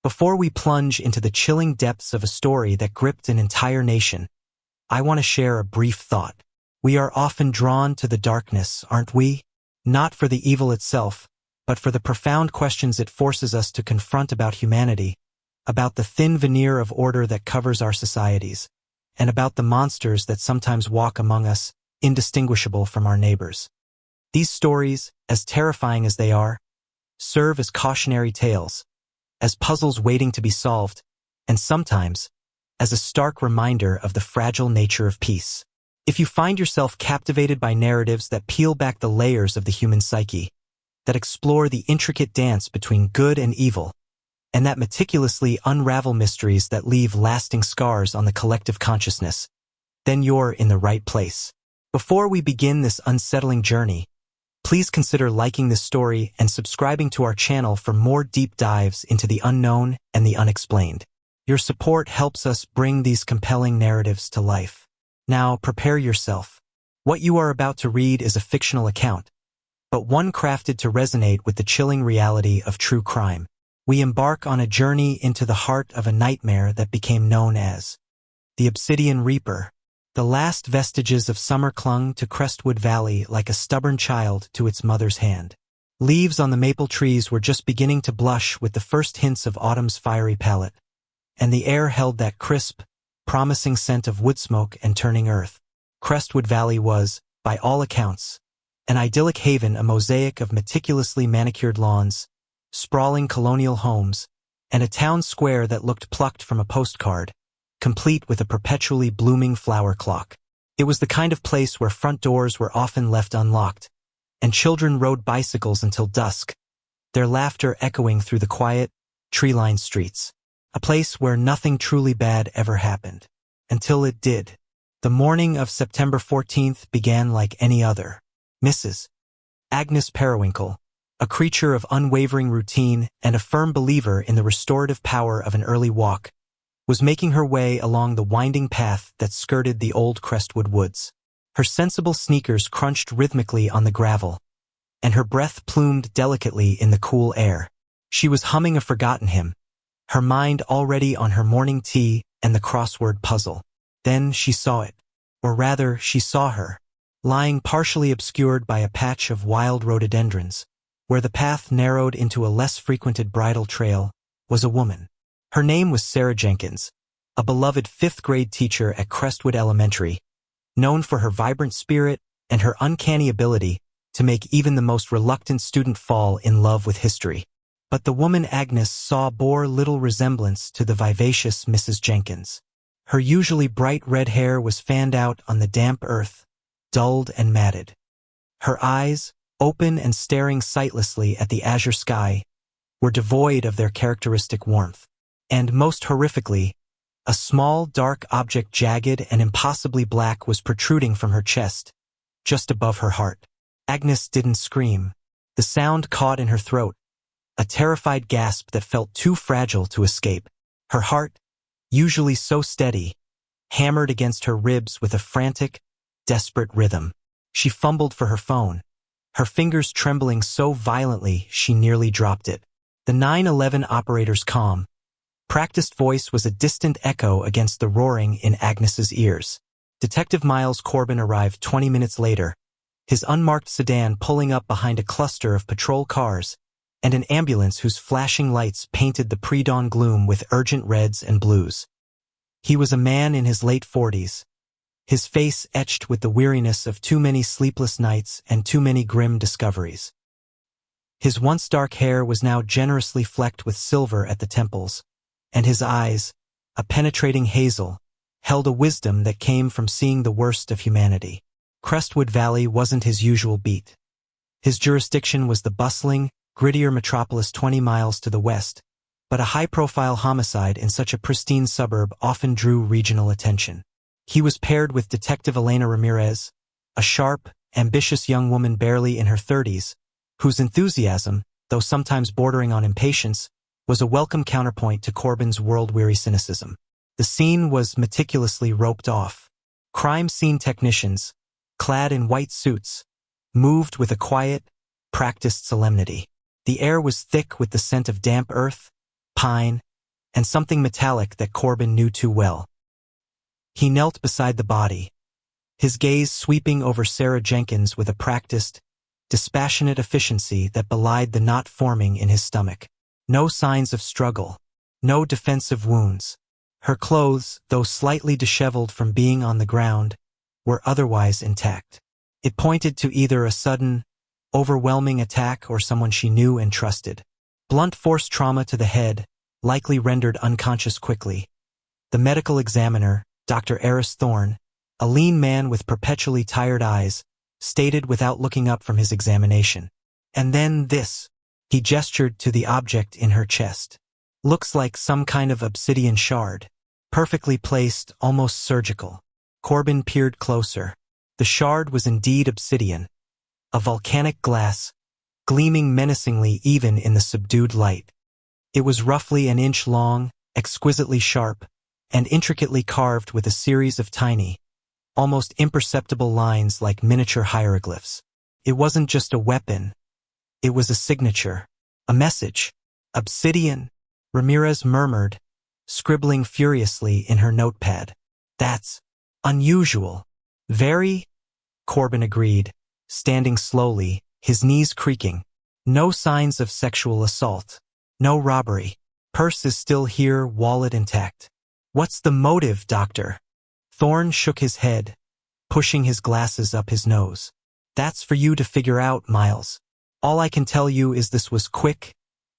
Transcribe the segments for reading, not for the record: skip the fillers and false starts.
Before we plunge into the chilling depths of a story that gripped an entire nation, I want to share a brief thought. We are often drawn to the darkness, aren't we? Not for the evil itself, but for the profound questions it forces us to confront about humanity, about the thin veneer of order that covers our societies, and about the monsters that sometimes walk among us, indistinguishable from our neighbors. These stories, as terrifying as they are, serve as cautionary tales, as puzzles waiting to be solved, and sometimes as a stark reminder of the fragile nature of peace. If you find yourself captivated by narratives that peel back the layers of the human psyche, that explore the intricate dance between good and evil, and that meticulously unravel mysteries that leave lasting scars on the collective consciousness, then you're in the right place. Before we begin this unsettling journey, please consider liking this story and subscribing to our channel for more deep dives into the unknown and the unexplained. Your support helps us bring these compelling narratives to life. Now, prepare yourself. What you are about to read is a fictional account, but one crafted to resonate with the chilling reality of true crime. We embark on a journey into the heart of a nightmare that became known as the Obsidian Reaper. The last vestiges of summer clung to Crestwood Valley like a stubborn child to its mother's hand. Leaves on the maple trees were just beginning to blush with the first hints of autumn's fiery palette, and the air held that crisp, promising scent of wood smoke and turning earth. Crestwood Valley was, by all accounts, an idyllic haven, a mosaic of meticulously manicured lawns, sprawling colonial homes, and a town square that looked plucked from a postcard, complete with a perpetually blooming flower clock. It was the kind of place where front doors were often left unlocked, and children rode bicycles until dusk, their laughter echoing through the quiet, tree-lined streets. A place where nothing truly bad ever happened. Until it did. The morning of September 14th began like any other. Mrs. Agnes Periwinkle, a creature of unwavering routine and a firm believer in the restorative power of an early walk, was making her way along the winding path that skirted the old Crestwood woods. Her sensible sneakers crunched rhythmically on the gravel, and her breath plumed delicately in the cool air. She was humming a forgotten hymn, her mind already on her morning tea and the crossword puzzle. Then she saw it, or rather, she saw her, lying partially obscured by a patch of wild rhododendrons, where the path narrowed into a less frequented bridle trail, was a woman. Her name was Sarah Jenkins, a beloved fifth-grade teacher at Crestwood Elementary, known for her vibrant spirit and her uncanny ability to make even the most reluctant student fall in love with history. But the woman Agnes saw bore little resemblance to the vivacious Mrs. Jenkins. Her usually bright red hair was fanned out on the damp earth, dulled and matted. Her eyes, open and staring sightlessly at the azure sky, were devoid of their characteristic warmth. And most horrifically, a small dark object jagged and impossibly black was protruding from her chest, just above her heart. Agnes didn't scream. The sound caught in her throat, a terrified gasp that felt too fragile to escape. Her heart, usually so steady, hammered against her ribs with a frantic, desperate rhythm. She fumbled for her phone, her fingers trembling so violently she nearly dropped it. The 911 operator's calm, practiced voice was a distant echo against the roaring in Agnes's ears. Detective Miles Corbin arrived 20 minutes later, his unmarked sedan pulling up behind a cluster of patrol cars and an ambulance whose flashing lights painted the pre-dawn gloom with urgent reds and blues. He was a man in his late 40s, his face etched with the weariness of too many sleepless nights and too many grim discoveries. His once dark hair was now generously flecked with silver at the temples, and his eyes, a penetrating hazel, held a wisdom that came from seeing the worst of humanity. Crestwood Valley wasn't his usual beat. His jurisdiction was the bustling, grittier metropolis 20 miles to the west, but a high-profile homicide in such a pristine suburb often drew regional attention. He was paired with Detective Elena Ramirez, a sharp, ambitious young woman barely in her 30s, whose enthusiasm, though sometimes bordering on impatience, was a welcome counterpoint to Corbin's world-weary cynicism. The scene was meticulously roped off. Crime scene technicians, clad in white suits, moved with a quiet, practiced solemnity. The air was thick with the scent of damp earth, pine, and something metallic that Corbin knew too well. He knelt beside the body, his gaze sweeping over Sarah Jenkins with a practiced, dispassionate efficiency that belied the knot forming in his stomach. No signs of struggle, no defensive wounds. Her clothes, though slightly disheveled from being on the ground, were otherwise intact. It pointed to either a sudden, overwhelming attack or someone she knew and trusted. Blunt force trauma to the head, likely rendered unconscious quickly. The medical examiner, Dr. Eris Thorne, a lean man with perpetually tired eyes, stated without looking up from his examination. And then this. He gestured to the object in her chest. Looks like some kind of obsidian shard. Perfectly placed, almost surgical. Corbin peered closer. The shard was indeed obsidian. A volcanic glass, gleaming menacingly even in the subdued light. It was roughly an inch long, exquisitely sharp, and intricately carved with a series of tiny, almost imperceptible lines like miniature hieroglyphs. It wasn't just a weapon. It was a signature. A message. Obsidian, Ramirez murmured, scribbling furiously in her notepad. That's unusual. Very, Corbin agreed, standing slowly, his knees creaking. No signs of sexual assault. No robbery. Purse is still here, wallet intact. What's the motive, doctor? Thorne shook his head, pushing his glasses up his nose. That's for you to figure out, Miles. All I can tell you is this was quick,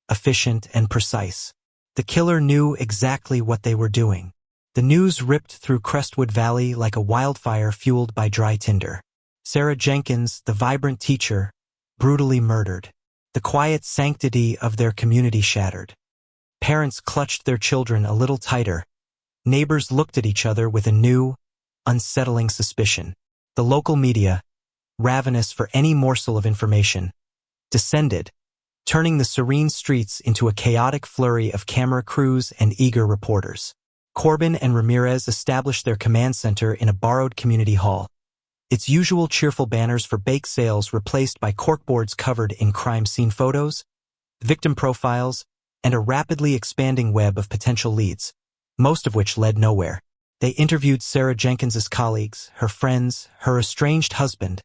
efficient, and precise. The killer knew exactly what they were doing. The news ripped through Crestwood Valley like a wildfire fueled by dry tinder. Sarah Jenkins, the vibrant teacher, brutally murdered. The quiet sanctity of their community shattered. Parents clutched their children a little tighter. Neighbors looked at each other with a new, unsettling suspicion. The local media, ravenous for any morsel of information, descended, turning the serene streets into a chaotic flurry of camera crews and eager reporters. Corbin and Ramirez established their command center in a borrowed community hall. Its usual cheerful banners for bake sales replaced by corkboards covered in crime scene photos, victim profiles, and a rapidly expanding web of potential leads, most of which led nowhere. They interviewed Sarah Jenkins's colleagues, her friends, her estranged husband,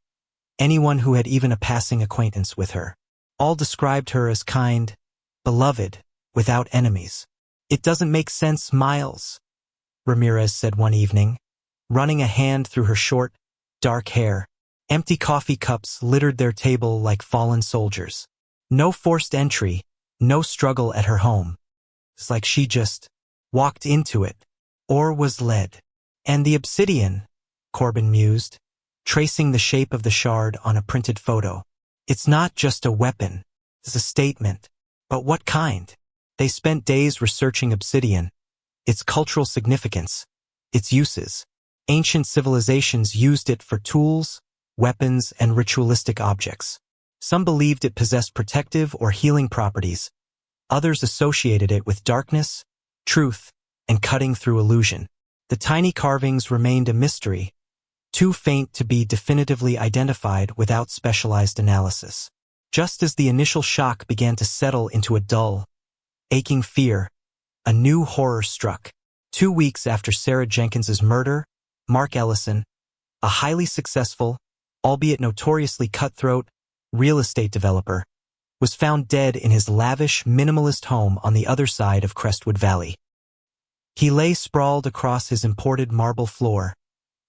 anyone who had even a passing acquaintance with her. All described her as kind, beloved, without enemies. It doesn't make sense, Miles, Ramirez said one evening, running a hand through her short, dark hair. Empty coffee cups littered their table like fallen soldiers. No forced entry, no struggle at her home. It's like she just walked into it, or was led. And the obsidian, Corbin mused, tracing the shape of the shard on a printed photo. It's not just a weapon, it's a statement. But what kind? They spent days researching obsidian, its cultural significance, its uses. Ancient civilizations used it for tools, weapons, and ritualistic objects. Some believed it possessed protective or healing properties. Others associated it with darkness, truth, and cutting through illusion. The tiny carvings remained a mystery, too faint to be definitively identified without specialized analysis. Just as the initial shock began to settle into a dull, aching fear, a new horror struck. 2 weeks after Sarah Jenkins's murder, Mark Ellison, a highly successful, albeit notoriously cutthroat, real estate developer, was found dead in his lavish, minimalist home on the other side of Crestwood Valley. He lay sprawled across his imported marble floor,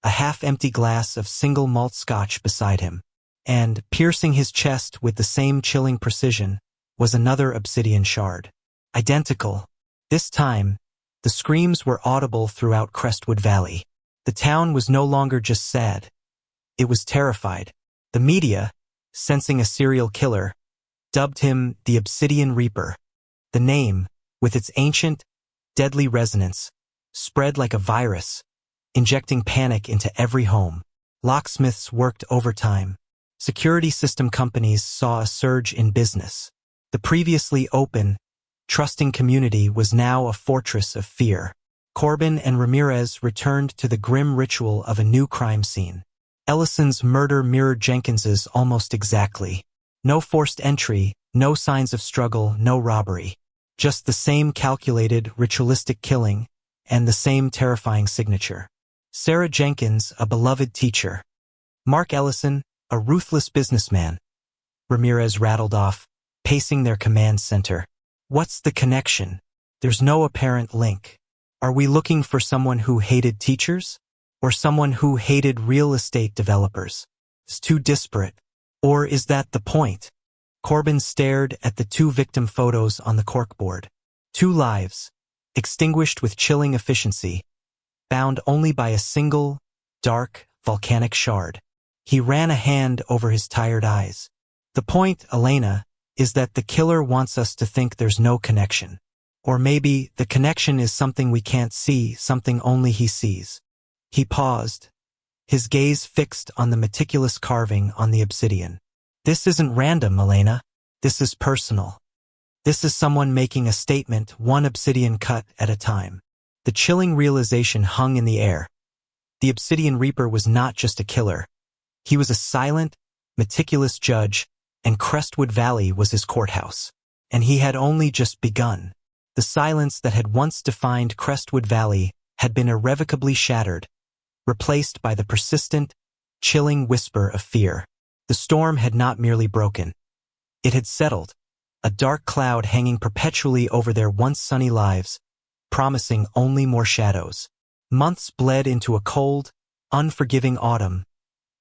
a half-empty glass of single malt scotch beside him, and, piercing his chest with the same chilling precision, was another obsidian shard. Identical. This time, the screams were audible throughout Crestwood Valley. The town was no longer just sad. It was terrified. The media, sensing a serial killer, dubbed him the Obsidian Reaper. The name, with its ancient, deadly resonance, spread like a virus, injecting panic into every home. Locksmiths worked overtime. Security system companies saw a surge in business. The previously open, trusting community was now a fortress of fear. Corbin and Ramirez returned to the grim ritual of a new crime scene. Ellison's murder mirrored Jenkins's almost exactly. No forced entry, no signs of struggle, no robbery. Just the same calculated, ritualistic killing, and the same terrifying signature. Sarah Jenkins, a beloved teacher. Mark Ellison, a ruthless businessman. Ramirez rattled off, pacing their command center. What's the connection? There's no apparent link. Are we looking for someone who hated teachers? Or someone who hated real estate developers? It's too disparate. Or is that the point? Corbin stared at the two victim photos on the corkboard. Two lives, extinguished with chilling efficiency, bound only by a single, dark, volcanic shard. He ran a hand over his tired eyes. The point, Elena, is that the killer wants us to think there's no connection. Or maybe the connection is something we can't see, something only he sees. He paused, his gaze fixed on the meticulous carving on the obsidian. This isn't random, Elena. This is personal. This is someone making a statement, one obsidian cut at a time. The chilling realization hung in the air. The Obsidian Reaper was not just a killer. He was a silent, meticulous judge, and Crestwood Valley was his courthouse. And he had only just begun. The silence that had once defined Crestwood Valley had been irrevocably shattered, replaced by the persistent, chilling whisper of fear. The storm had not merely broken. It had settled, a dark cloud hanging perpetually over their once sunny lives, promising only more shadows. Months bled into a cold, unforgiving autumn,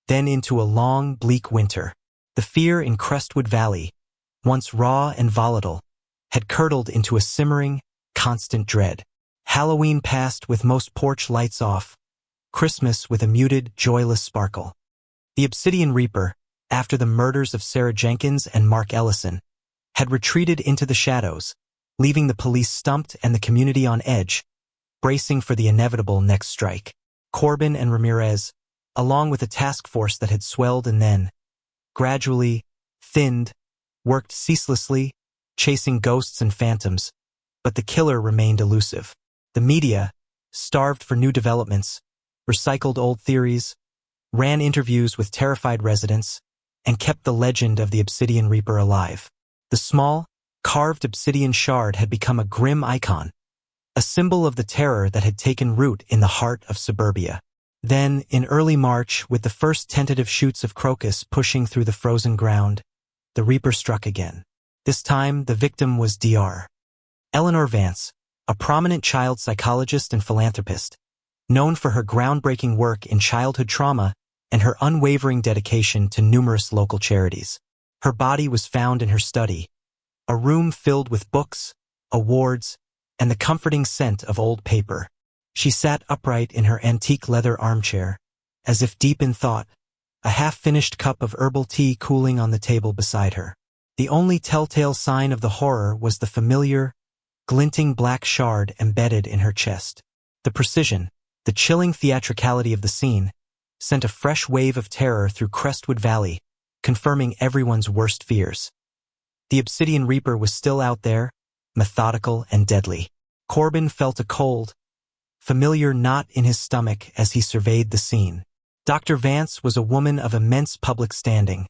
then into a long, bleak winter. The fear in Crestwood Valley, once raw and volatile, had curdled into a simmering, constant dread. Halloween passed with most porch lights off, Christmas with a muted, joyless sparkle. The Obsidian Reaper, after the murders of Sarah Jenkins and Mark Ellison, had retreated into the shadows, leaving the police stumped and the community on edge, bracing for the inevitable next strike. Corbin and Ramirez, along with a task force that had swelled and then, gradually, thinned, worked ceaselessly, chasing ghosts and phantoms, but the killer remained elusive. The media, starved for new developments, recycled old theories, ran interviews with terrified residents, and kept the legend of the Obsidian Reaper alive. The small, carved obsidian shard had become a grim icon, a symbol of the terror that had taken root in the heart of suburbia. Then, in early March, with the first tentative shoots of crocus pushing through the frozen ground, the Reaper struck again. This time, the victim was Dr. Eleanor Vance, a prominent child psychologist and philanthropist, known for her groundbreaking work in childhood trauma and her unwavering dedication to numerous local charities. Her body was found in her study, a room filled with books, awards, and the comforting scent of old paper. She sat upright in her antique leather armchair, as if deep in thought, a half-finished cup of herbal tea cooling on the table beside her. The only telltale sign of the horror was the familiar, glinting black shard embedded in her chest. The precision, the chilling theatricality of the scene, sent a fresh wave of terror through Crestwood Valley, confirming everyone's worst fears. The Obsidian Reaper was still out there, methodical and deadly. Corbin felt a cold, familiar knot in his stomach as he surveyed the scene. Dr. Vance was a woman of immense public standing,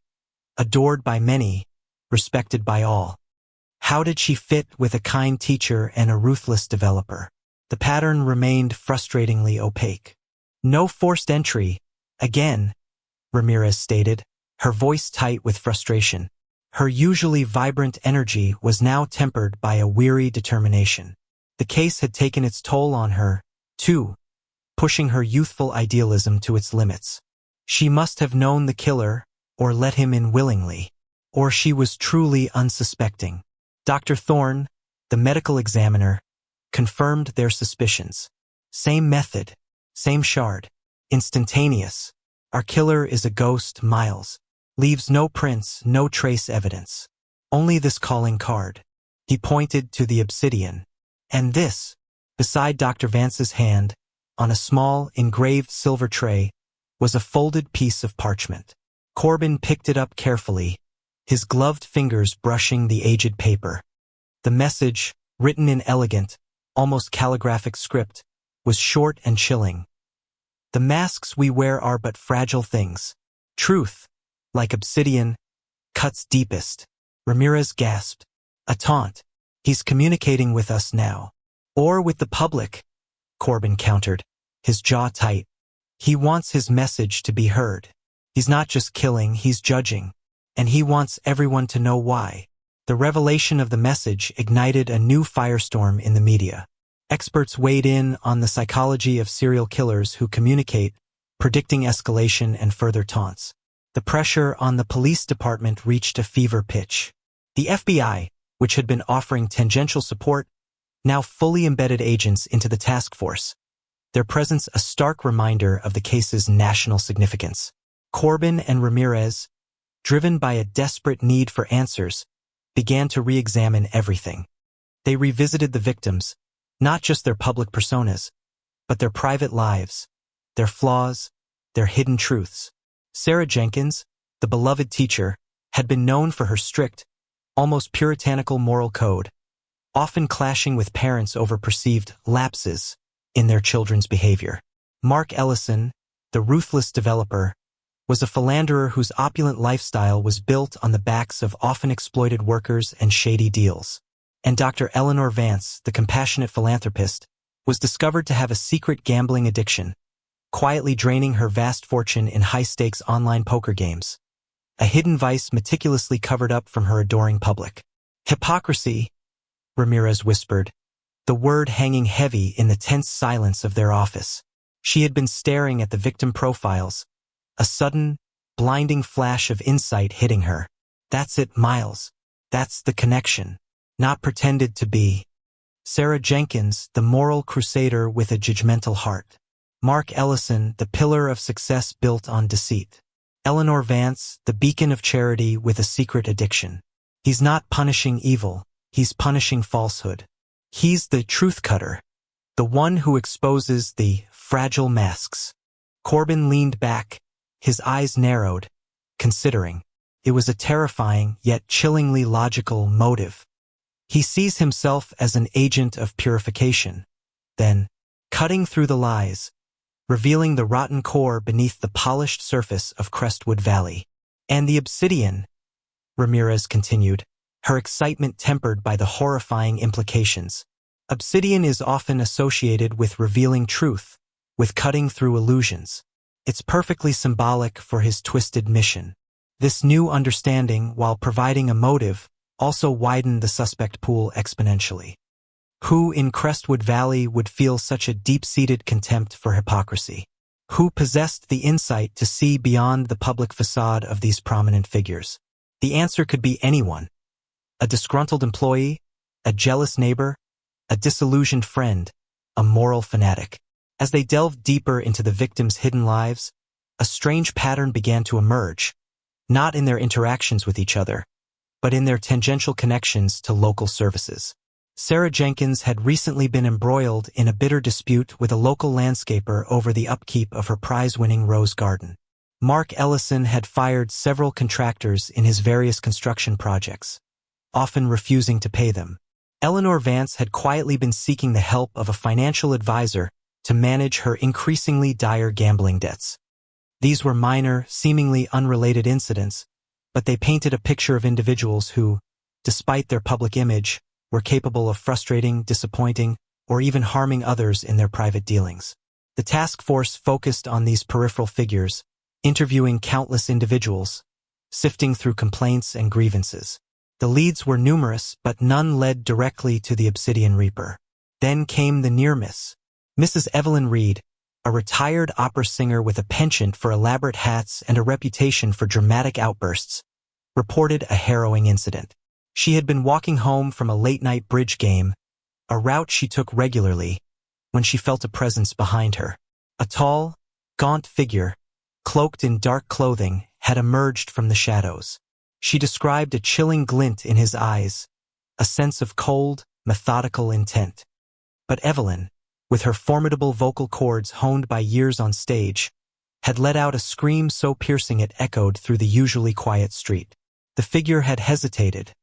adored by many, respected by all. How did she fit with a kind teacher and a ruthless developer? The pattern remained frustratingly opaque. No forced entry, again, Ramirez stated, her voice tight with frustration. Her usually vibrant energy was now tempered by a weary determination. The case had taken its toll on her, too, pushing her youthful idealism to its limits. She must have known the killer, or let him in willingly. Or she was truly unsuspecting. Dr. Thorne, the medical examiner, confirmed their suspicions. Same method, same shard, instantaneous. Our killer is a ghost, Miles. Leaves no prints, no trace evidence. Only this calling card. He pointed to the obsidian. And this, beside Dr. Vance's hand, on a small, engraved silver tray, was a folded piece of parchment. Corbin picked it up carefully, his gloved fingers brushing the aged paper. The message, written in elegant, almost calligraphic script, was short and chilling. The masks we wear are but fragile things. Truth, like obsidian, cuts deepest. Ramirez gasped. A taunt. He's communicating with us now. Or with the public, Corbin countered, his jaw tight. He wants his message to be heard. He's not just killing, he's judging. And he wants everyone to know why. The revelation of the message ignited a new firestorm in the media. Experts weighed in on the psychology of serial killers who communicate, predicting escalation and further taunts. The pressure on the police department reached a fever pitch. The FBI, which had been offering tangential support, now fully embedded agents into the task force, their presence a stark reminder of the case's national significance. Corbin and Ramirez, driven by a desperate need for answers, began to re-examine everything. They revisited the victims, not just their public personas, but their private lives, their flaws, their hidden truths. Sarah Jenkins, the beloved teacher, had been known for her strict, almost puritanical moral code, often clashing with parents over perceived lapses in their children's behavior. Mark Ellison, the ruthless developer, was a philanderer whose opulent lifestyle was built on the backs of often exploited workers and shady deals. And Dr. Eleanor Vance, the compassionate philanthropist, was discovered to have a secret gambling addiction, quietly draining her vast fortune in high-stakes online poker games, a hidden vice meticulously covered up from her adoring public. Hypocrisy, Ramirez whispered, the word hanging heavy in the tense silence of their office. She had been staring at the victim profiles, a sudden, blinding flash of insight hitting her. That's it, Miles. That's the connection. Not pretended to be. Sarah Jenkins, the moral crusader with a judgmental heart. Mark Ellison, the pillar of success built on deceit. Eleanor Vance, the beacon of charity with a secret addiction. He's not punishing evil, he's punishing falsehood. He's the truth cutter, the one who exposes the fragile masks. Corbin leaned back, his eyes narrowed, considering. It was a terrifying yet chillingly logical motive. He sees himself as an agent of purification, then, cutting through the lies, revealing the rotten core beneath the polished surface of Crestwood Valley. And the obsidian, Ramirez continued, her excitement tempered by the horrifying implications. Obsidian is often associated with revealing truth, with cutting through illusions. It's perfectly symbolic for his twisted mission. This new understanding, while providing a motive, also widened the suspect pool exponentially. Who in Crestwood Valley would feel such a deep-seated contempt for hypocrisy? Who possessed the insight to see beyond the public facade of these prominent figures? The answer could be anyone. A disgruntled employee, a jealous neighbor, a disillusioned friend, a moral fanatic. As they delved deeper into the victims' hidden lives, a strange pattern began to emerge, not in their interactions with each other, but in their tangential connections to local services. Sarah Jenkins had recently been embroiled in a bitter dispute with a local landscaper over the upkeep of her prize-winning rose garden. Mark Ellison had fired several contractors in his various construction projects, often refusing to pay them. Eleanor Vance had quietly been seeking the help of a financial advisor to manage her increasingly dire gambling debts. These were minor, seemingly unrelated incidents, but they painted a picture of individuals who, despite their public image, were capable of frustrating, disappointing, or even harming others in their private dealings. The task force focused on these peripheral figures, interviewing countless individuals, sifting through complaints and grievances. The leads were numerous, but none led directly to the Obsidian Reaper. Then came the near miss. Mrs. Evelyn Reed, a retired opera singer with a penchant for elaborate hats and a reputation for dramatic outbursts, reported a harrowing incident. She had been walking home from a late-night bridge game, a route she took regularly, when she felt a presence behind her. A tall, gaunt figure, cloaked in dark clothing, had emerged from the shadows. She described a chilling glint in his eyes, a sense of cold, methodical intent. But Evelyn, with her formidable vocal cords honed by years on stage, had let out a scream so piercing it echoed through the usually quiet street. The figure had hesitated,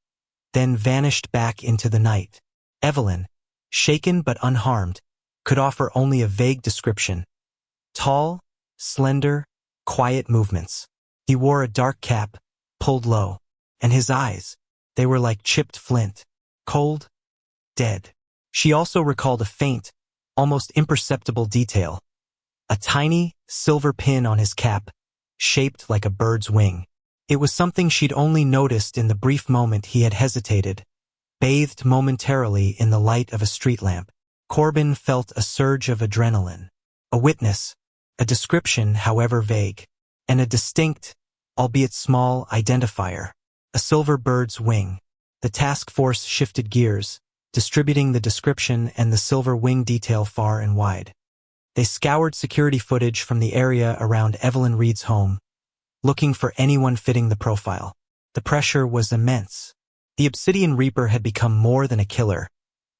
then vanished back into the night. Evelyn, shaken but unharmed, could offer only a vague description. Tall, slender, quiet movements. He wore a dark cap, pulled low, and his eyes, they were like chipped flint, cold, dead. She also recalled a faint, almost imperceptible detail. A tiny, silver pin on his cap, shaped like a bird's wing. It was something she'd only noticed in the brief moment he had hesitated, bathed momentarily in the light of a street lamp. Corbin felt a surge of adrenaline. A witness, a description however vague, and a distinct, albeit small, identifier. A silver bird's wing. The task force shifted gears, distributing the description and the silver wing detail far and wide. They scoured security footage from the area around Evelyn Reed's home, looking for anyone fitting the profile. The pressure was immense. The Obsidian Reaper had become more than a killer.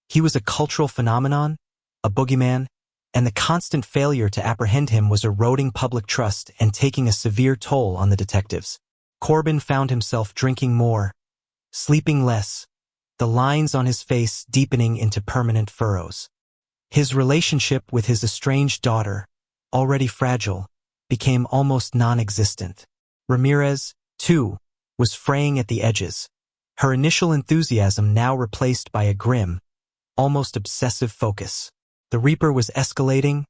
He was a cultural phenomenon, a boogeyman, and the constant failure to apprehend him was eroding public trust and taking a severe toll on the detectives. Corbin found himself drinking more, sleeping less, the lines on his face deepening into permanent furrows. His relationship with his estranged daughter, already fragile, became almost non-existent. Ramirez, too, was fraying at the edges, her initial enthusiasm now replaced by a grim, almost obsessive focus. The Reaper was escalating,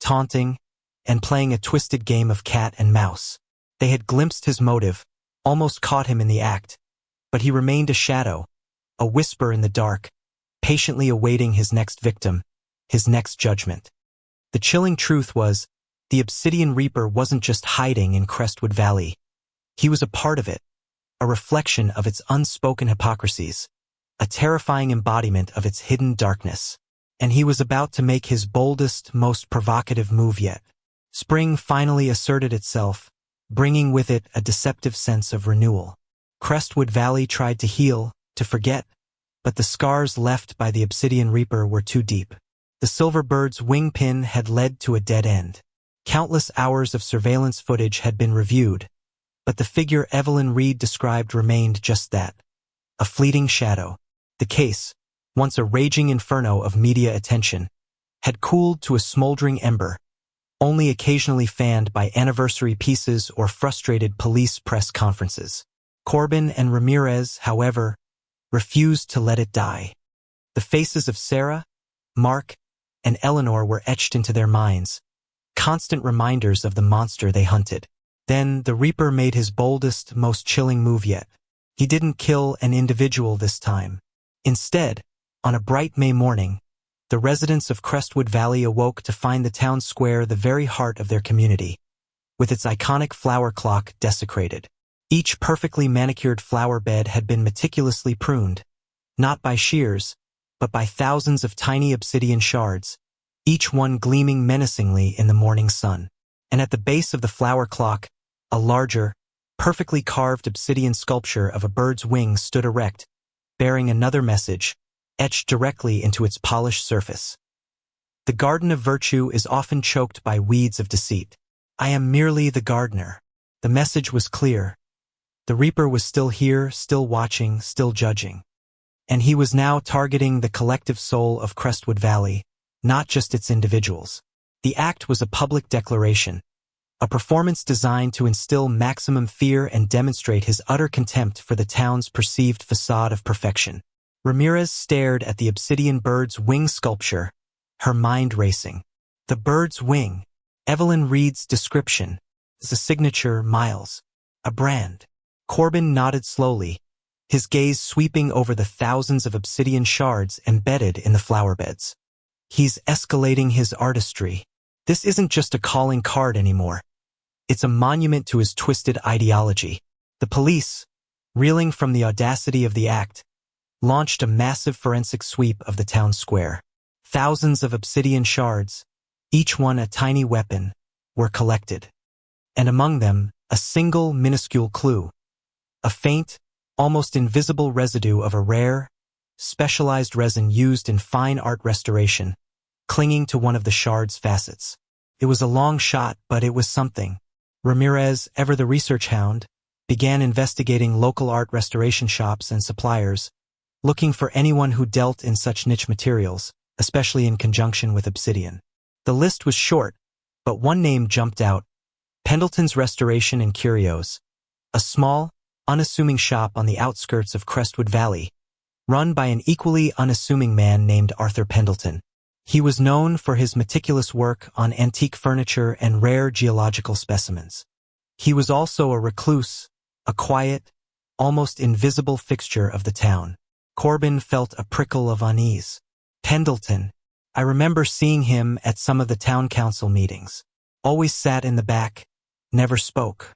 taunting, and playing a twisted game of cat and mouse. They had glimpsed his motive, almost caught him in the act, but he remained a shadow, a whisper in the dark, patiently awaiting his next victim, his next judgment. The chilling truth was, the Obsidian Reaper wasn't just hiding in Crestwood Valley. He was a part of it, a reflection of its unspoken hypocrisies, a terrifying embodiment of its hidden darkness. And he was about to make his boldest, most provocative move yet. Spring finally asserted itself, bringing with it a deceptive sense of renewal. Crestwood Valley tried to heal, to forget, but the scars left by the Obsidian Reaper were too deep. The silver bird's wing pin had led to a dead end. Countless hours of surveillance footage had been reviewed, but the figure Evelyn Reed described remained just that, a fleeting shadow. The case, once a raging inferno of media attention, had cooled to a smoldering ember, only occasionally fanned by anniversary pieces or frustrated police press conferences. Corbin and Ramirez, however, refused to let it die. The faces of Sarah, Mark, and Eleanor were etched into their minds, constant reminders of the monster they hunted. Then the Reaper made his boldest, most chilling move yet. He didn't kill an individual this time. Instead, on a bright May morning, the residents of Crestwood Valley awoke to find the town square the very heart of their community, with its iconic flower clock desecrated. Each perfectly manicured flower bed had been meticulously pruned, not by shears, but by thousands of tiny obsidian shards, each one gleaming menacingly in the morning sun. And at the base of the flower clock, a larger, perfectly carved obsidian sculpture of a bird's wing stood erect, bearing another message, etched directly into its polished surface. The garden of virtue is often choked by weeds of deceit. I am merely the gardener. The message was clear. The Reaper was still here, still watching, still judging. And he was now targeting the collective soul of Crestwood Valley, not just its individuals. The act was a public declaration, a performance designed to instill maximum fear and demonstrate his utter contempt for the town's perceived facade of perfection. Ramirez stared at the obsidian bird's wing sculpture, her mind racing. The bird's wing, Evelyn Reed's description, is a signature, Miles, a brand. Corbin nodded slowly, his gaze sweeping over the thousands of obsidian shards embedded in the flower beds. He's escalating his artistry. This isn't just a calling card anymore. It's a monument to his twisted ideology. The police, reeling from the audacity of the act, launched a massive forensic sweep of the town square. Thousands of obsidian shards, each one a tiny weapon, were collected. And among them, a single minuscule clue. A faint, almost invisible residue of a rare, specialized resin used in fine art restoration, clinging to one of the shard's facets. It was a long shot, but it was something. Ramirez, ever the research hound, began investigating local art restoration shops and suppliers, looking for anyone who dealt in such niche materials, especially in conjunction with obsidian. The list was short, but one name jumped out: Pendleton's Restoration and Curios, a small, unassuming shop on the outskirts of Crestwood Valley, run by an equally unassuming man named Arthur Pendleton. He was known for his meticulous work on antique furniture and rare geological specimens. He was also a recluse, a quiet, almost invisible fixture of the town. Corbin felt a prickle of unease. Pendleton. I remember seeing him at some of the town council meetings. Always sat in the back, never spoke.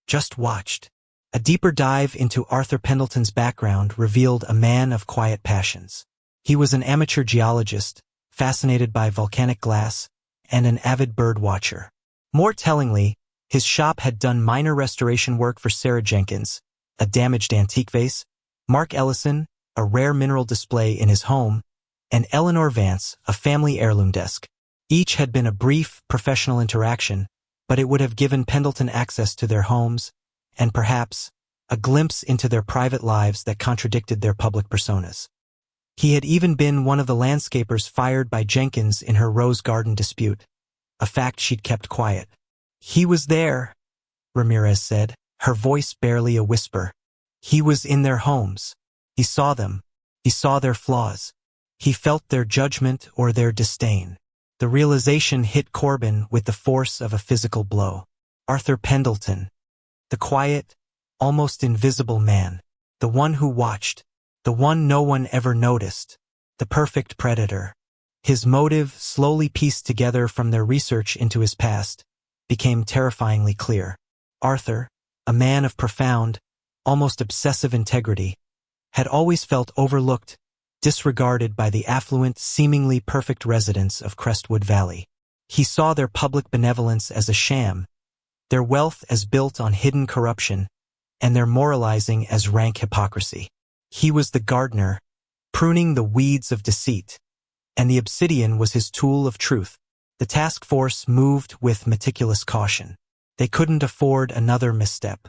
Just watched. A deeper dive into Arthur Pendleton's background revealed a man of quiet passions. He was an amateur geologist, fascinated by volcanic glass, and an avid bird watcher. More tellingly, his shop had done minor restoration work for Sarah Jenkins, a damaged antique vase, Mark Ellison, a rare mineral display in his home, and Eleanor Vance, a family heirloom desk. Each had been a brief, professional interaction, but it would have given Pendleton access to their homes, and perhaps, a glimpse into their private lives that contradicted their public personas. He had even been one of the landscapers fired by Jenkins in her rose garden dispute, a fact she'd kept quiet. He was there, Ramirez said, her voice barely a whisper. He was in their homes. He saw them. He saw their flaws. He felt their judgment or their disdain. The realization hit Corbin with the force of a physical blow. Arthur Pendleton. The quiet, almost invisible man. The one who watched. The one no one ever noticed. The perfect predator. His motive, slowly pieced together from their research into his past, became terrifyingly clear. Arthur, a man of profound, almost obsessive integrity, had always felt overlooked, disregarded by the affluent, seemingly perfect residents of Crestwood Valley. He saw their public benevolence as a sham, their wealth as built on hidden corruption, and their moralizing as rank hypocrisy. He was the gardener, pruning the weeds of deceit, and the obsidian was his tool of truth. The task force moved with meticulous caution. They couldn't afford another misstep.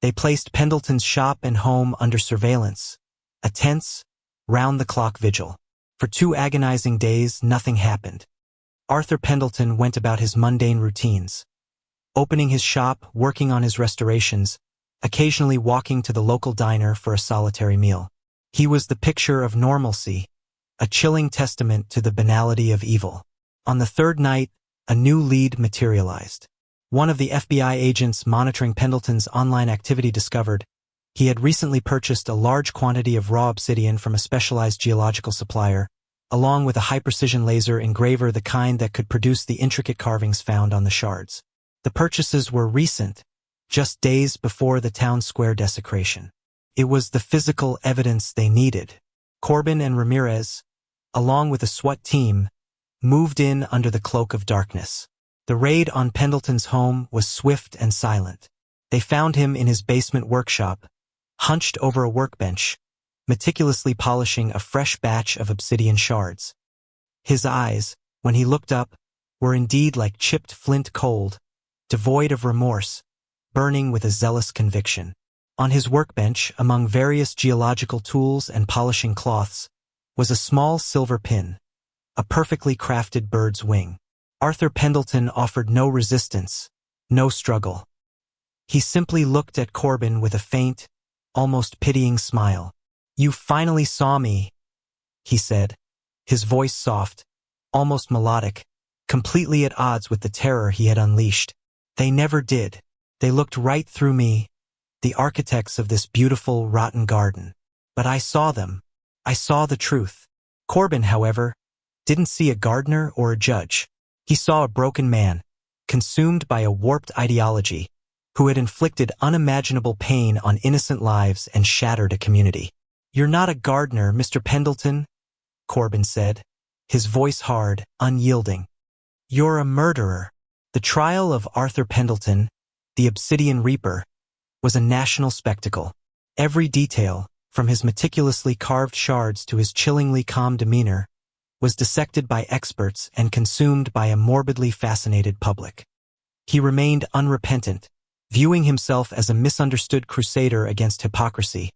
They placed Pendleton's shop and home under surveillance, a tense, round-the-clock vigil. For 2 agonizing days, nothing happened. Arthur Pendleton went about his mundane routines, opening his shop, working on his restorations, occasionally walking to the local diner for a solitary meal. He was the picture of normalcy, a chilling testament to the banality of evil. On the 3rd night, a new lead materialized. One of the FBI agents monitoring Pendleton's online activity discovered he had recently purchased a large quantity of raw obsidian from a specialized geological supplier, along with a high-precision laser engraver, the kind that could produce the intricate carvings found on the shards. The purchases were recent, just days before the town square desecration. It was the physical evidence they needed. Corbin and Ramirez, along with a SWAT team, moved in under the cloak of darkness. The raid on Pendleton's home was swift and silent. They found him in his basement workshop, hunched over a workbench, meticulously polishing a fresh batch of obsidian shards. His eyes, when he looked up, were indeed like chipped flint cold, devoid of remorse, burning with a zealous conviction. On his workbench, among various geological tools and polishing cloths, was a small silver pin, a perfectly crafted bird's wing. Arthur Pendleton offered no resistance, no struggle. He simply looked at Corbin with a faint, almost pitying smile. "You finally saw me," he said, his voice soft, almost melodic, completely at odds with the terror he had unleashed. "They never did. They looked right through me, the architects of this beautiful, rotten garden. But I saw them. I saw the truth." Corbin, however, didn't see a gardener or a judge. He saw a broken man, consumed by a warped ideology, who had inflicted unimaginable pain on innocent lives and shattered a community. "You're not a gardener, Mr. Pendleton," Corbin said, his voice hard, unyielding. "You're a murderer." The trial of Arthur Pendleton, the Obsidian Reaper, was a national spectacle. Every detail, from his meticulously carved shards to his chillingly calm demeanor, was dissected by experts and consumed by a morbidly fascinated public. He remained unrepentant, viewing himself as a misunderstood crusader against hypocrisy,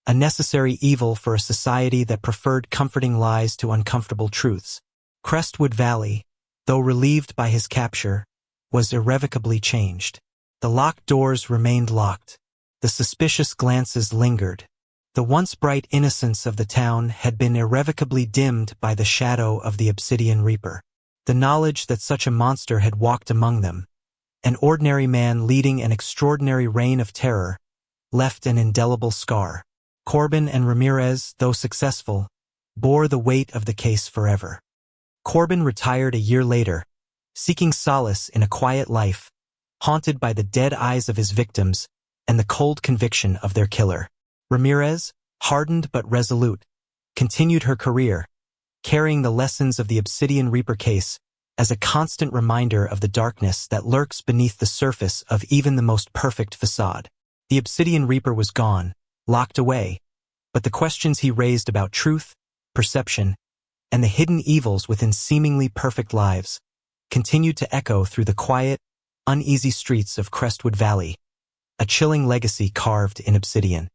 a necessary evil for a society that preferred comforting lies to uncomfortable truths. Crestwood Valley, though relieved by his capture, was irrevocably changed. The locked doors remained locked. The suspicious glances lingered. The once bright innocence of the town had been irrevocably dimmed by the shadow of the Obsidian Reaper. The knowledge that such a monster had walked among them, an ordinary man leading an extraordinary reign of terror, left an indelible scar. Corbin and Ramirez, though successful, bore the weight of the case forever. Corbin retired a year later, seeking solace in a quiet life, haunted by the dead eyes of his victims and the cold conviction of their killer. Ramirez, hardened but resolute, continued her career, carrying the lessons of the Obsidian Reaper case as a constant reminder of the darkness that lurks beneath the surface of even the most perfect facade. The Obsidian Reaper was gone, locked away, but the questions he raised about truth, perception, and the hidden evils within seemingly perfect lives continued to echo through the quiet, uneasy streets of Crestwood Valley, a chilling legacy carved in obsidian.